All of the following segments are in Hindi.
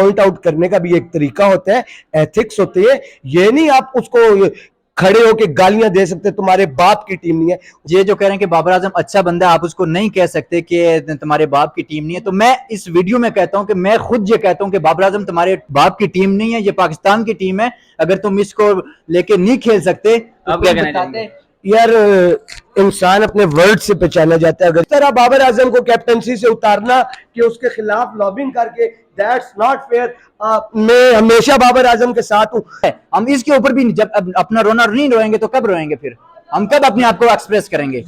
पॉइंट आउट करने का भी एक तरीका होता है, एथिक्स होती है। ये नहीं आप उसको खड़े होके गालियां दे सकते तुम्हारे बाप की टीम नहीं है। ये जो कह रहे हैं कि बाबर आजम अच्छा बंदा है, आप उसको नहीं कह सकते कि तुम्हारे बाप की टीम नहीं है। तो मैं इस वीडियो में कहता हूं कि मैं खुद ये कहता हूं कि बाबर आजम तुम्हारे बाप की टीम नहीं है, ये पाकिस्तान की टीम है। अगर तुम इसको लेके नहीं खेल सकते तो आप क्या कहना चाहेंगे? यार इंसान अपने वर्ड से पहचाना जाता है। अगर तरह बाबर आजम को कैप्टनसी से उतारना कि उसके खिलाफ लॉबिंग करके, दैट्स नॉट फेयर। मैं हमेशा बाबर आजम के साथ हूँ। हम इसके ऊपर भी जब अपना रोना नहीं रोएंगे तो कब रोएंगे? फिर हम कब अपने आप को एक्सप्रेस करेंगे?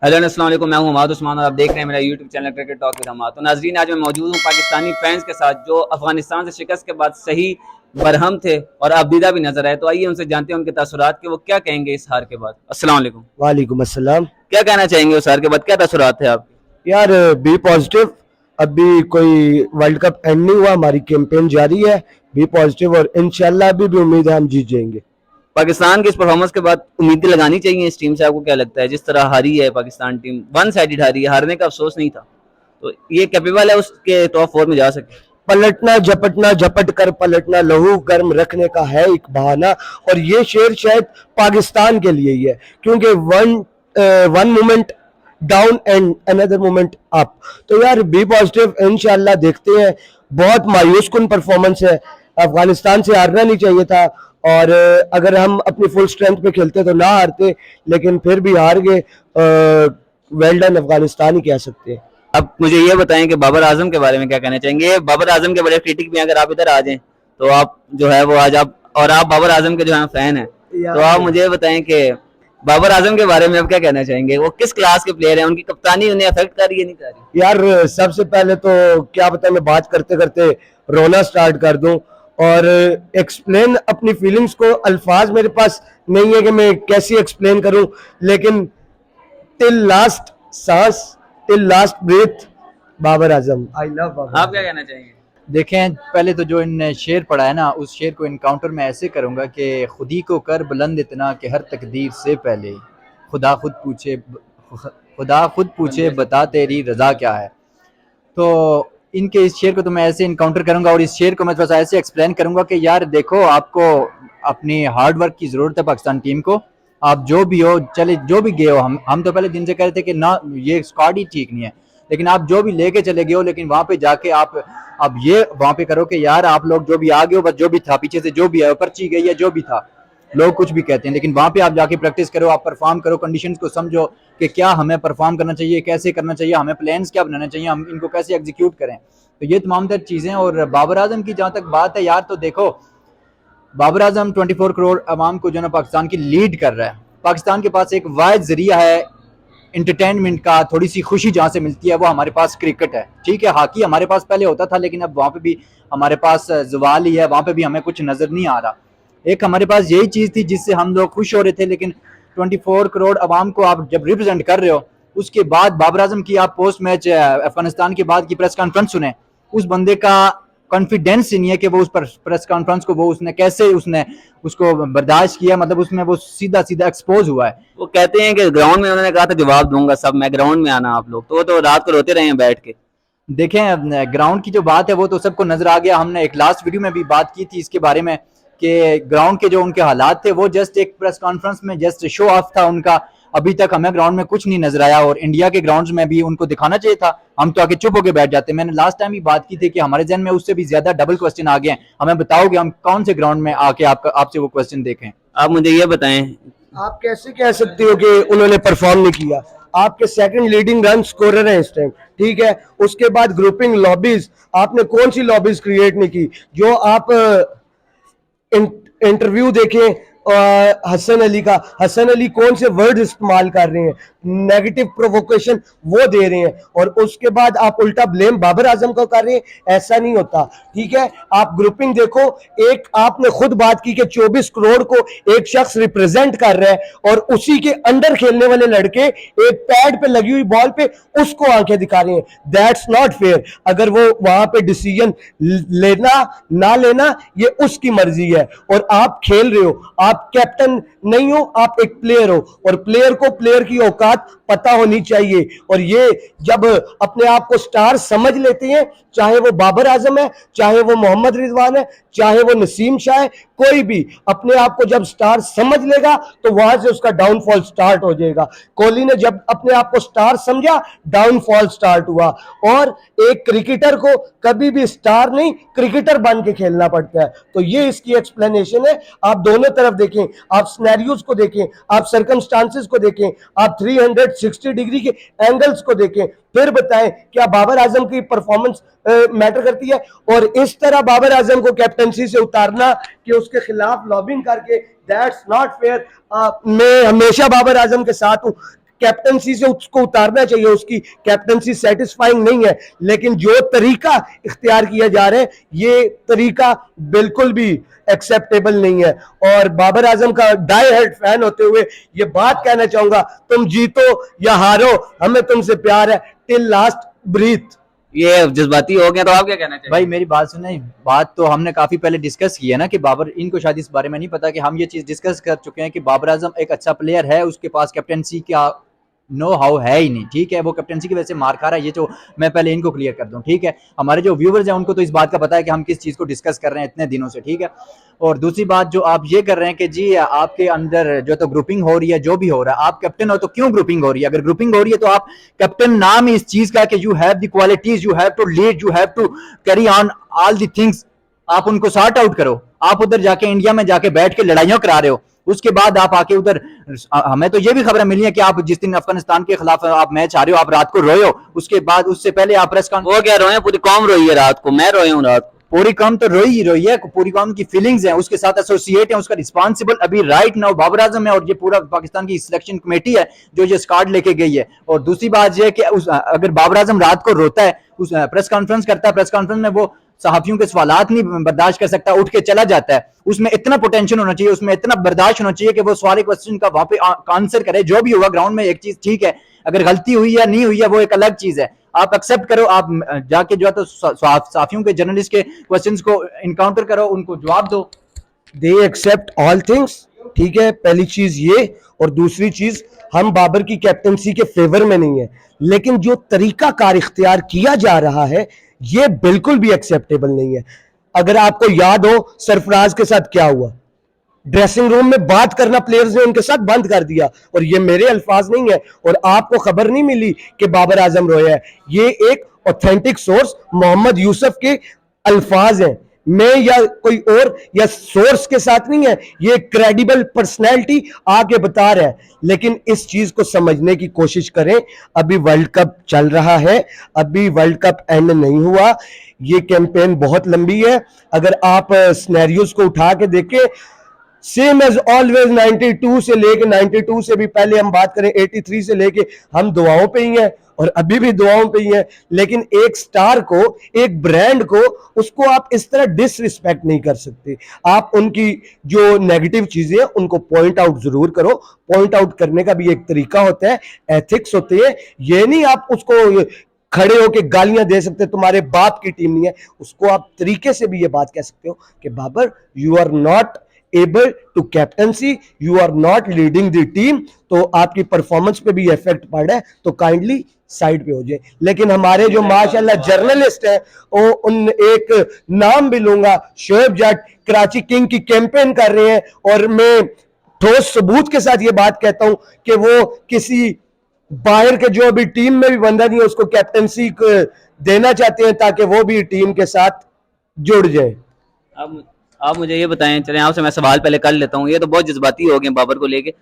हेलो अस्सलाम वालेकुम, मैं हूं हमाद उस्मान और आप देख रहे हैं मेरा YouTube channel cricket talk with Hammad. तो नाजरीन, आज मैं मौजूद हूं पाकिस्तानी फैंस के साथ जो अफगानिस्तान से शिकस्त के बाद सही बरहम थे और आबदीदा भी नजर आए। तो आइए उनसे जानते हैं उनके तासुरात कि वो क्या कहेंगे इस हार के बाद। अस्सलाम वालेकुम। वालेकुम अस्सलाम। क्या कहना चाहेंगे उस हार के बाद, क्या तासुरात थे आपके? यार बी पॉजिटिव, अभी कोई वर्ल्ड कप एंड नहीं हुआ, हमारी कैंपेन जारी है। बी पॉजिटिव और इंशाल्लाह अभी भी उम्मीद है हम जीत जाएंगे। पाकिस्तान की इस परफॉर्मेंस के बाद उम्मीदें लगानी चाहिए इस टीम से, आपको क्या लगता है? जिस तरह हारी है पाकिस्तान टीम, वन साइडेड हारी है, हारने का अफसोस नहीं था, तो ये कैपेबल है उसके टॉप 4 में जा सके? पलटना झपटना, झपट कर पलटना, लहू गर्म रखने का है एक बहाना। और ये शेर शायद पाकिस्तान के लिए ही है, क्योंकि one moment down and another moment up. तो यार बी पॉजिटिव, इंशाल्लाह देखते हैं। बहुत मायूस कुन परफॉर्मेंस है, अफगानिस्तान से हारना नहीं चाहिए था। और अगर हम अपनी फुल स्ट्रेंथ पे खेलते तो ना हारते, लेकिन फिर भी हार गए। वेल डन अफगानिस्तान ही कह सकते हैं। अब मुझे ये बताएं कि बाबर आजम के बारे में क्या कहना चाहेंगे? बाबर आजम के बड़े क्रिटिक भी, अगर आप इधर आ जाएं तो आप जो है वो आज आप बाबर आजम के जो है फैन हैं, तो आप मुझे बताएं कि बाबर आजम के बारे में आप क्या कहना चाहेंगे? वो किस क्लास के प्लेयर हैं? उनकी कप्तानी उन्हें अफेक्ट कर रही है नहीं कर रही? यार सबसे पहले तो क्या पता मैं बात करते करते रोना स्टार्ट कर दूं और एक्सप्लेन अपनी फीलिंग्स को, अल्फाज मेरे पास नहीं है कि मैं कैसे एक्सप्लेन करूं, लेकिन टिल लास्ट सांस, till last breath, Babar Azam, I love Babar. आप क्या कहना चाहेंगे? देखें, पहले तो जो इन शेर पढ़ा है ना, उस शेर को इनकाउंटर में ऐसे करूंगा कि खुदी को कर बुलंद इतना कि हर तकदीर से पहले खुदा खुद पूछे बता तेरी रजा क्या है। तो इनके इस शेर को तो मैं ऐसे इनकाउंटर करूंगा और इस शेर को मैं थोड़ा सा ऐसे एक्सप्लेन करूंगा कि यार देखो, आपको अपनी हार्ड वर्क की जरूरत है पाकिस्तान टीम को। आप जो भी हो, चले जो भी गए हो, हम तो पहले दिन से कह रहे थे कि ना ये स्क्वाड ही ठीक नहीं है, लेकिन आप जो भी लेके चले गए हो, लेकिन वहां पे जाके आप अब ये वहां पे करो कि यार आप लोग जो भी आ गए हो, बस जो भी था पीछे से जो भी है पर्ची गई है, जो भी था, लोग कुछ भी कहते हैं, लेकिन वहां पे आप जाके प्रैक्टिस करो, आप परफॉर्म करो, कंडीशंस को समझो कि क्या हमें परफॉर्म करना चाहिए, कैसे करना चाहिए, हमें प्लान्स क्या बनाना चाहिए, हम इनको कैसे एग्जीक्यूट करें। तो ये तमाम तर चीजें। और बाबर आजम की जहां तक बात है यार, तो देखो बाबर आजम 24 करोड़ अवाम को जो ना पाकिस्तान की लीड कर रहा है। पाकिस्तान के पास एक वाहिद जरिया है इंटरटेनमेंट का, थोड़ी सी खुशी जहाँ से मिलती है वो हमारे पास क्रिकेट है। ठीक है, हॉकी हमारे पास पहले होता था, लेकिन अब वहाँ पे भी हमारे पास जवाल ही है, वहाँ पे भी हमें कुछ नजर नहीं आ रहा। एक हमारे पास यही चीज थी जिससे हम लोग खुश हो रहे थे, लेकिन 24 करोड़ अवाम को आप जब रिप्रेजेंट कर रहे हो, उसके बाद बाबर आजम की आप पोस्ट मैच अफगानिस्तान के बाद की प्रेस कॉन्फ्रेंस सुने, उस बंदे का कॉन्फिडेंस ही नहीं है कि वो उस पर प्रेस कॉन्फ्रेंस को वो उसने कैसे उसने उसको बर्दाश्त किया, मतलब उसमें वो सीधा सीधा एक्सपोज हुआ है। वो कहते हैं कि ग्राउंड में उन्होंने कहा था जवाब दूंगा सब, मैं ग्राउंड में आना आप लोग, तो रात को रोते रहे हैं बैठ के। देखें, ग्राउंड की जो बात है वो तो सबको नजर आ गया। हमने एक लास्ट वीडियो में भी बात की थी इसके बारे में कि ग्राउंड के जो उनके हालात थे वो जस्ट एक प्रेस कॉन्फ्रेंस में जस्ट शो ऑफ था उनका। अभी तक हमें ग्राउंड में कुछ नहीं नजर आया, और इंडिया के ग्राउंड्स में भी उनको दिखाना चाहिए था, हम तो आके चुप होके बैठ जाते। मैंने लास्ट टाइम भी बात की थी कि हमारे जहन में उससे भी ज्यादा डबल क्वेश्चन आ गए हैं। हमें बताओगे हम कौन से ग्राउंड में आके आपसे वो क्वेश्चन देखें? आप मुझे ये बताएं, आप कैसे कह सकते हो कि उन्होंने परफॉर्म नहीं किया? आपके सेकंड लीडिंग रन स्कोरर हैं इस टाइम, ठीक है। उसके बाद ग्रुपिंग लॉबीज, आपने कौन सी लॉबीज क्रिएट नहीं की? जो आप इंटरव्यू देखें हसन अली का, हसन अली कौन से वर्ड इस्तेमाल कर रहे हैं, नेगेटिव प्रोवोकेशन वो दे रहे हैं, और उसके बाद आप उल्टा ब्लेम बाबर आजम को कर रहे हैं। ऐसा नहीं होता, ठीक है। आप ग्रुपिंग देखो, एक आपने खुद बात की कि 24 करोड़ को एक शख्स रिप्रेजेंट कर रहा है, और उसी के अंडर खेलने वाले लड़के एक पैड पे लगी हुई बॉल पे उसको आंखें दिखा रहे हैं। That's not fair. अगर वो वहां पे डिसीजन लेना ना लेना ये उसकी मर्जी है, और आप खेल रहे हो, आप कैप्टन नहीं हो, आप एक प्लेयर हो, और प्लेयर को प्लेयर की औकात बात पता होनी चाहिए। और ये जब अपने आप को स्टार समझ लेते हैं, चाहे वो बाबर आजम है, चाहे वो मोहम्मद रिजवान है, चाहे वो नसीम शाह है, कोई भी अपने आप को जब स्टार समझ लेगा तो वहां से उसका डाउनफॉल स्टार्ट हो जाएगा। कोहली ने जब अपने आप को स्टार समझा, डाउनफॉल स्टार्ट हुआ। और एक क्रिकेटर को कभी भी स्टार नहीं, क्रिकेटर बन के खेलना पड़ता है। तो ये इसकी एक्सप्लेनेशन है। आप दोनों तरफ देखें, आप सिनेरियोज को देखें, आप सर्कमस्टांसेस को देखें, आप 360 डिग्री के एंगल्स को देखें, फिर बताएं क्या बाबर आजम की परफॉर्मेंस मैटर करती है। और इस तरह बाबर आजम को कैप्टनसी से उतारना कि उसके खिलाफ लॉबिंग करके, दैट्स नॉट फेयर। मैं हमेशा बाबर आजम के साथ हूं, कैप्टनसी से उसको उतारना चाहिए, उसकी कैप्टनसी सेटिस्फाइंग नहीं है। लेकिन जो तरीका इख्तियार किया जा रहा है, ये तरीका बिल्कुल भी एक्सेप्टेबल नहीं है। और बाबर आजम का डाई हार्ड फैन होते हुए ये बात कहना चाहूंगा, तुम जीतो या हारो, हमें तुमसे प्यार है टिल लास्ट ब्रीथ। ये जज्बाती हो गया, तो आप क्या कहना चाहिए? भाई मेरी बात सुने, बात तो हमने काफी पहले डिस्कस की है ना कि बाबर, इनको शायद इस बारे में नहीं पता कि हम ये चीज डिस्कस कर चुके हैं कि बाबर आजम एक अच्छा प्लेयर है, उसके पास कैप्टनसी का नो हाउ है ही नहीं, ठीक है। वो कैप्टनसी की वजह से मार खा रहा है, ये जो मैं पहले इनको क्लियर कर दूं, ठीक है। हमारे जो व्यूवर्स हैं उनको तो इस बात का पता है कि हम किस चीज को डिस्कस कर रहे हैं इतने दिनों से, ठीक है। और दूसरी बात जो आप ये कर रहे हैं कि जी आपके अंदर जो तो ग्रुपिंग हो रही है, जो भी हो रहा है, आप कैप्टन हो तो क्यों ग्रुपिंग हो रही है? अगर ग्रुपिंग हो रही है तो आप कैप्टन नाम ही इस चीज का कि you have the qualities, you have to lead, you have to carry on all the things, आप उनको सॉर्ट आउट करो। आप उधर जाके इंडिया में जाके बैठ के लड़ाइयां करा रहे हो, उसके बाद आप आके उधर, हमें तो ये भी खबरें मिली है कि आप जिस दिन अफगानिस्तान के खिलाफ आप मैच हारे हो, आप रात को रोए हो, उसके बाद उससे पहले आप प्रेस वो क्या रोए? पूरी कौम रोई है रात को, मैं रोया हूँ रात को। पूरी कौम तो रोई ही रोई है, पूरी कौम की फीलिंग्स हैं, उसके साथ एसोसिएट है, उसका रिस्पांसिबल अभी राइट नाउ बाबर आजम है और ये पूरा पाकिस्तान की सिलेक्शन कमेटी है जो ये स्क्वाड लेके गई है। और दूसरी बात यह कि अगर बाबर आजम रात को रोता है, उस प्रेस कॉन्फ्रेंस करता है, प्रेस कॉन्फ्रेंस में वो सहाफियों के सवालात नहीं बर्दाश्त कर सकता, उठ के चला जाता है, उसमें इतना पोटेंशियल होना चाहिए, उसमें इतना बर्दाश्त होना चाहिए कि वो सारे क्वेश्चन का वहां पे आंसर करे। जो भी हुआ ग्राउंड में, एक चीज ठीक है, अगर गलती हुई या नहीं हुई है वो एक अलग चीज है, आप एक्सेप्ट करो, आप जाके जो है तो साफियों के, जर्नलिस्ट के क्वेश्चंस को इनकाउंटर करो, उनको जवाब दो। दे एक्सेप्ट ऑल थिंग्स, ठीक है, पहली चीज ये। और दूसरी चीज, हम बाबर की कैप्टनसी के फेवर में नहीं है, लेकिन जो तरीका कार इख्तियार किया जा रहा है ये बिल्कुल भी एक्सेप्टेबल नहीं है। अगर आपको याद हो सरफराज के साथ क्या हुआ, ड्रेसिंग रूम में बात करना प्लेयर्स ने उनके साथ बंद कर दिया। और ये मेरे अल्फाज नहीं है, और आपको खबर नहीं मिली कि बाबर आजम रोया है, ये एक ऑथेंटिक सोर्स मोहम्मद यूसुफ के अल्फाज हैं, मैं या कोई और या सोर्स के साथ नहीं है, ये क्रेडिबल पर्सनैलिटी आके बता रहा है। लेकिन इस चीज को समझने की कोशिश करें, अभी वर्ल्ड कप चल रहा है, अभी वर्ल्ड कप एंड नहीं हुआ, ये कैंपेन बहुत लंबी है। अगर आप सिनेरियोज को उठा के देखें, सेम एज ऑलवेज 92 से लेके 92 से भी पहले हम बात करें 83 से लेके, हम दुआओं पे ही हैं और अभी भी दुआओं पे ही हैं। लेकिन एक स्टार को, एक ब्रांड को, उसको आप इस तरह डिसरिस्पेक्ट नहीं कर सकते। आप उनकी जो नेगेटिव चीजें हैं उनको पॉइंट आउट जरूर करो, पॉइंट आउट करने का भी एक तरीका होता है, एथिक्स होते हैं। ये नहीं आप उसको खड़े होके गालियां दे सकते तुम्हारे बाप की टीम नहीं है, उसको आप तरीके से भी ये बात कह सकते हो कि Babar you are not able to captaincy, you are not leading the team, तो आपकी परफॉर्मेंस पे भी इफेक्ट पड़ रहा है, तो काइंडली साइड पे हो जाए। लेकिन हमारे जो माशाल्लाह जर्नलिस्ट हैं, वो उन एक नाम भी लूंगा, शोएब जट कराची किंग की कैंपेन कर रहे हैं, और मैं ठोस सबूत के साथ ये बात कहता हूं कि वो किसी बाहर के जो अभी टीम में भी बंदा नहीं है उसको कैप्टनसी देना चाहते हैं ताकि वो भी टीम के साथ जुड़ जाए। अब आप मुझे ये बताएं, चलें आपसे मैं सवाल पहले कर लेता हूँ, ये तो बहुत जज्बाती हो गए बाबर को लेके।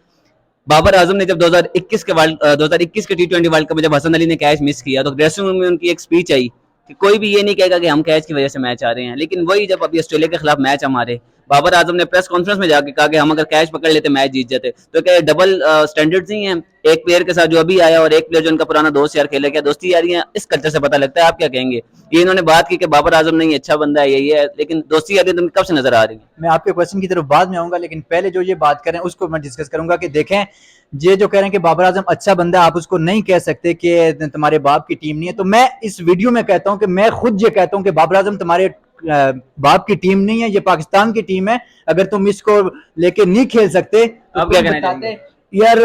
बाबर आजम ने जब 2021 के T20 वर्ल्ड कप में जब हसन अली ने कैच मिस किया, तो ड्रेसिंग रूम में उनकी एक स्पीच आई कि कोई भी ये नहीं कहेगा कि हम कैच की वजह से मैच आ रहे हैं। लेकिन वही जब अभी ऑस्ट्रेलिया के खिलाफ मैच हमारे, बाबर आजम ने प्रेस कॉन्फ्रेंस में जाके कहा कि हम अगर कैच पकड़ लेते मैच जीत जाते। तो क्या डबल स्टैंडर्ड्स ही हैं? एक प्लेयर के साथ जो अभी आया और एक प्लेयर जो उनका पुराना दोस्त यार खेले, क्या दोस्ती यारी है? इस कल्चर से पता लगता है। आप क्या कहेंगे? ये इन्होंने बात की कि बाबर आजम नहीं अच्छा बंदा है, यही है, लेकिन दोस्ती यारी तो कब से नजर आ रही है? मैं आपके क्वेश्चन की तरफ बाद में आऊंगा, लेकिन पहले जो ये बात करें उसको मैं डिस्कस करूंगा कि देखें, ये जो कह रहे हैं कि बाबर आजम अच्छा बंदा है, आप उसको नहीं कह सकते कि तुम्हारे बाप की टीम नहीं है। तो मैं इस वीडियो में कहता हूं कि मैं खुद ये कहता हूं कि बाबर आजम तुम्हारे बाप की टीम नहीं है, ये पाकिस्तान की टीम है। अगर तुम इसको लेके नहीं खेल सकते तो आप क्या कहना चाहेंगे? यार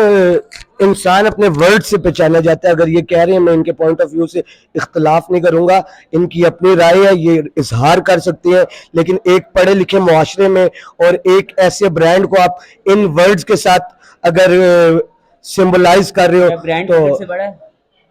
इंसान अपने वर्ड से पहचाना जाता है। अगर ये कह रहे हैं, मैं इनके पॉइंट ऑफ व्यू से इख्तलाफ नहीं करूंगा, इनकी अपनी राय है, ये इजहार कर सकते हैं। लेकिन एक पढ़े लिखे मुआशरे में और एक ऐसे ब्रांड को आप इन वर्ड्स के साथ अगर सिंबलाइज कर रहे हो ब्रांड तो से बड़ा है।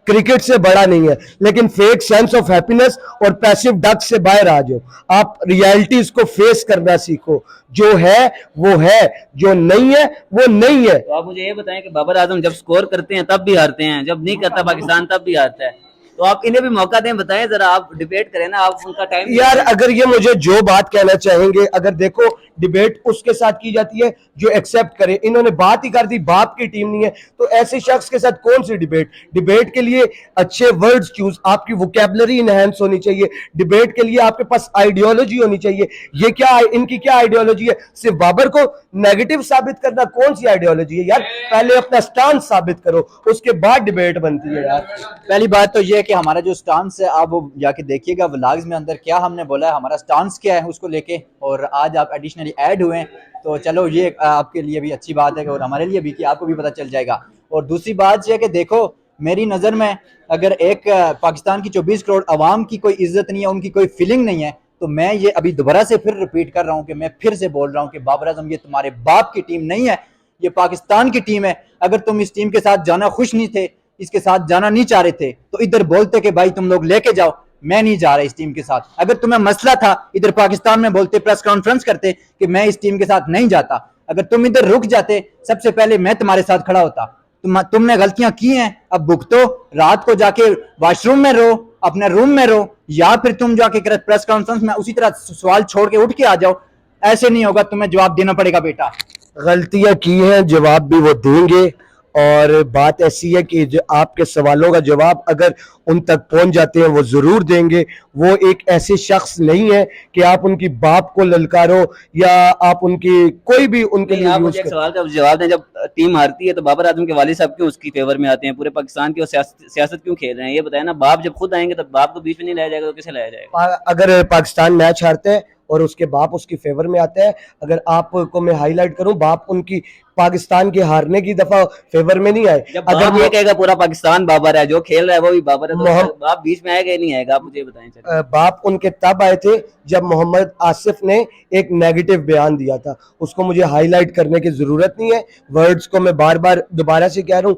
क्रिकेट से बड़ा नहीं है। लेकिन फेक सेंस ऑफ हैप्पीनेस और पैसिव डक से बाहर आ जाओ, आप रियलिटीज को फेस करना सीखो। जो है वो है, जो नहीं है वो नहीं है। तो आप मुझे ये बताएं कि बाबर आजम जब स्कोर करते हैं तब भी हारते हैं, जब नहीं करता पाकिस्तान तब भी हारता है। तो आप इन्हें भी मौका दें, बताएं जरा, आप डिबेट करें ना, आप उनका टाइम यार अगर ये मुझे जो बात कहना चाहेंगे, अगर देखो डिबेट उसके साथ की जाती है जो एक्सेप्ट करे। इन्होंने बात ही कर दी बाप की टीम नहीं है, तो ऐसे शख्स के साथ कौन सी डिबेट। डिबेट के लिए अच्छे वर्ड्स चूज, आपकी वोकैबुलरी इनहेंस होनी चाहिए। डिबेट के लिए आपके पास आइडियोलॉजी होनी चाहिए। ये क्या, इनकी क्या आइडियोलॉजी है? सिर्फ बाबर को नेगेटिव साबित करना कौन सी आइडियोलॉजी है यार? पहले अपना स्टांस साबित करो, उसके बाद डिबेट बनती है यार। पहली बात तो ये है कि हमारा जो स्टांस है, आप वो जाके देखिएगा व्लॉग्स में अंदर क्या हमने बोला है, हमारा स्टांस क्या है उसको लेके। और आज आप एडिशनली ऐड हुए हैं, तो चलो ये आपके लिए भी अच्छी बात है और हमारे लिए भी, कि आपको भी पता चल जाएगा। और दूसरी बात यह है कि देखो, मेरी नज़र में अगर एक पाकिस्तान की 24 करोड़ आवाम की कोई इज्जत नहीं है, उनकी कोई फीलिंग नहीं है, तो मैं ये अभी दोबारा से फिर रिपीट कर रहा हूँ कि मैं फिर से बोल रहा हूँ कि बाबर आजम ये तुम्हारे बाप की टीम नहीं है, ये पाकिस्तान की टीम है। अगर तुम इस टीम के साथ जाना खुश नहीं थे, इसके साथ जाना नहीं चाह रहे थे, तो इधर बोलते कि भाई तुम लोग लेके जाओ, मैं नहीं जा रहा इस टीम के साथ। अगर तुम्हें मसला था, इधर पाकिस्तान में बोलते, प्रेस कॉन्फ्रेंस करते कि मैं इस टीम के साथ नहीं जाता। अगर तुम इधर रुक जाते, सबसे पहले मैं तुम्हारे साथ खड़ा होता। तुमने गलतियां की हैं, अब भुगतो। रात को जाके वॉशरूम में रो, अपने रूम में रो, या फिर तुम जाके प्रेस कॉन्फ्रेंस में उसी तरह सवाल छोड़ के उठ के आ जाओ। ऐसे नहीं होगा, तुम्हें जवाब देना पड़ेगा बेटा। गलतियां की हैं, जवाब भी वो देंगे। और बात ऐसी है कि जो आपके सवालों का जवाब अगर उन तक पहुंच जाते हैं वो जरूर देंगे। वो एक ऐसे शख्स नहीं है कि आप उनकी बाप को ललकारो या आप उनकी कोई भी उनके लिए आप यूज मुझे एक करो। सवाल का जवाब दें, जब टीम हारती है तो बाबर आजम के वालिद साहब क्यों उसकी फेवर में आते हैं, पूरे पाकिस्तान की सियासत क्यों खेल रहे हैं? ये बताएं ना। बाप जब खुद आएंगे तो बाप को बीच में नहीं लाया जाएगा, तो किसे लाया जाएगा? अगर पाकिस्तान मैच हारते हैं और उसके बाप उसकी फेवर में आता है, अगर आपको मैं हाईलाइट करूं, बाप उनकी पाकिस्तान के हारने की दफा फेवर में नहीं आए। जब अगर बाप ये कहेगा पूरा पाकिस्तान बाबर है, जो खेल रहा है वो भी बाबर है, मोहम्मद- तो बाप बीच में आएगा ही नहीं आएगा? आप मुझे बताएं। चलिए। बाप उनके तब आए थे जब मोहम्मद आसिफ ने एक नेगेटिव बयान दिया था। उसको मुझे हाईलाइट करने की जरूरत नहीं है, वर्ड्स को मैं बार बार दोबारा से कह रहा हूं।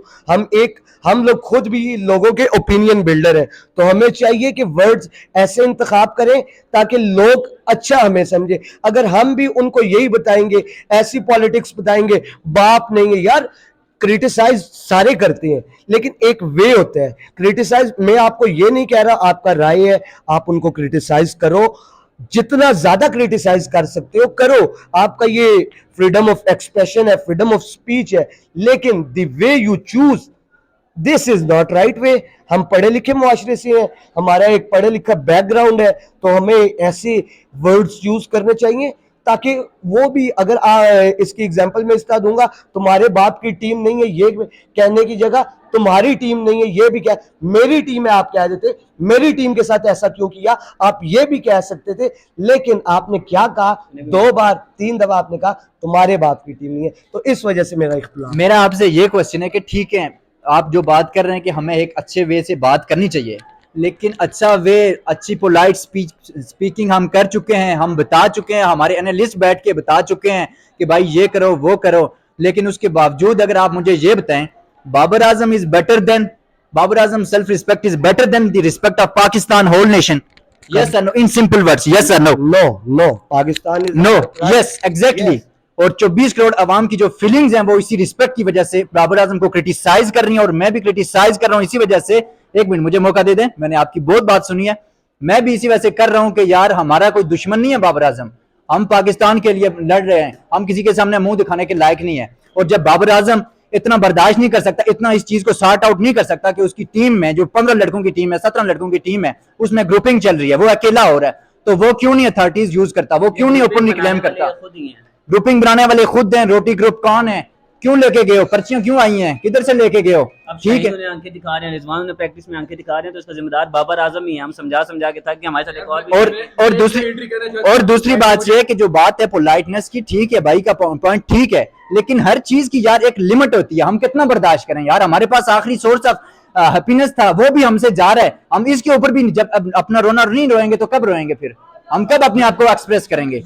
हम लोग खुद भी लोगों के ओपिनियन बिल्डर हैं, तो हमें चाहिए कि वर्ड्स ऐसे इंतखाब करें ताकि लोग अच्छा हमें समझे। अगर हम भी उनको यही बताएंगे, ऐसी पॉलिटिक्स बताएंगे, बाप नहीं है यार। क्रिटिसाइज सारे करते हैं, लेकिन एक वे होता है क्रिटिसाइज। मैं आपको ये नहीं कह रहा, आपका राय है, आप उनको क्रिटिसाइज करो, जितना ज्यादा क्रिटिसाइज कर सकते हो करो, आपका ये फ्रीडम ऑफ एक्सप्रेशन है, फ्रीडम ऑफ स्पीच है। लेकिन the way you choose, this is not right way. हम पढ़े लिखे मुआशरे से हैं, हमारा एक पढ़े लिखा बैकग्राउंड है, तो हमें ऐसे वर्ड्स यूज करने चाहिए ताकि वो भी, अगर इसकी एग्जांपल मैं इसका दूंगा, तुम्हारे बाप की टीम नहीं है ये कहने की जगह तुम्हारी टीम नहीं है ये भी क्या, मेरी टीम है आप कह देते, मेरी टीम के साथ ऐसा क्यों किया, आप ये भी कह सकते थे। लेकिन आपने क्या कहा, 2 बार 3 दफा आपने कहा तुम्हारे बाप की टीम नहीं है। तो इस वजह से मेरा इख्तिलाफ। मेरा आपसे ये क्वेश्चन है कि ठीक है, आप जो बात कर रहे हैं कि हमें एक अच्छे वे से बात करनी चाहिए, लेकिन अच्छा वे, अच्छी पोलाइट स्पीकिंग हम कर चुके हैं, हम बता चुके हैं, हमारे एनालिस्ट बैठ के बता चुके हैं कि भाई ये करो वो करो। लेकिन उसके बावजूद अगर आप मुझे ये बताएं, Babar Azam is better than, Babar Azam self respect is better than the respect of Pakistan whole nation. Yes और no, in simple words, yes और no? No, Pakistan is no, yes exactly. और 24 करोड़ आवाम की जो फीलिंग्स हैं वो इसी रिस्पेक्ट की वजह से बाबर आजम को क्रिटिसाइज कर रही हैं, और मैं भी क्रिटिसाइज कर रहा हूं इसी वजह से। एक मिनट मुझे मौका दे दें, मैंने आपकी बहुत बात सुनी है, मैं भी इसी वजह से कर रहा हूं कि यार हमारा कोई दुश्मन नहीं है बाबर आजम, हम पाकिस्तान के लिए लड़ रहे हैं, हम किसी के सामने मुंह दिखाने के लायक नहीं है। और जब बाबर आजम इतना बर्दाश्त नहीं कर सकता, इतना इस चीज को सॉर्ट आउट नहीं कर सकता कि उसकी टीम में जो 15 लड़कों की टीम है, 17 लड़कों की टीम है, उसमें ग्रुपिंग चल रही है, वो अकेला हो रहा है, तो वो क्यों नहीं अथॉरिटीज यूज करता, वो क्यों नहीं ओपनली क्लेम करता? ग्रुपिंग बनाने वाले खुद हैं। रोटी ग्रुप कौन है? क्यों लेके गए हो, पर्चियां क्यों आई हैं, किधर से लेके गए हो? अब ठीक है, शाहीन ने आंखें दिखा रहे हैं, रिजवान ने प्रैक्टिस में आंखें दिखा रहे हैं, तो इसका जिम्मेदार बाबर आजम ही है। हम समझा समझा के थक गए, हमारे साथ एक और भी और दूसरी बात ये है कि जो बात है पोलाइटनेस की, ठीक है भाई का पॉइंट ठीक है, लेकिन हर चीज की यार एक लिमिट होती है। हम कितना बर्दाश्त करें यार, हमारे पास आखिरी सोर्स ऑफ हैप्पीनेस था, वो भी हमसे जा रहा है। हम इसके ऊपर भी जब अपना रोना नहीं रोएंगे तो कब रोएंगे? फिर हम कब अपने आप को एक्सप्रेस करेंगे?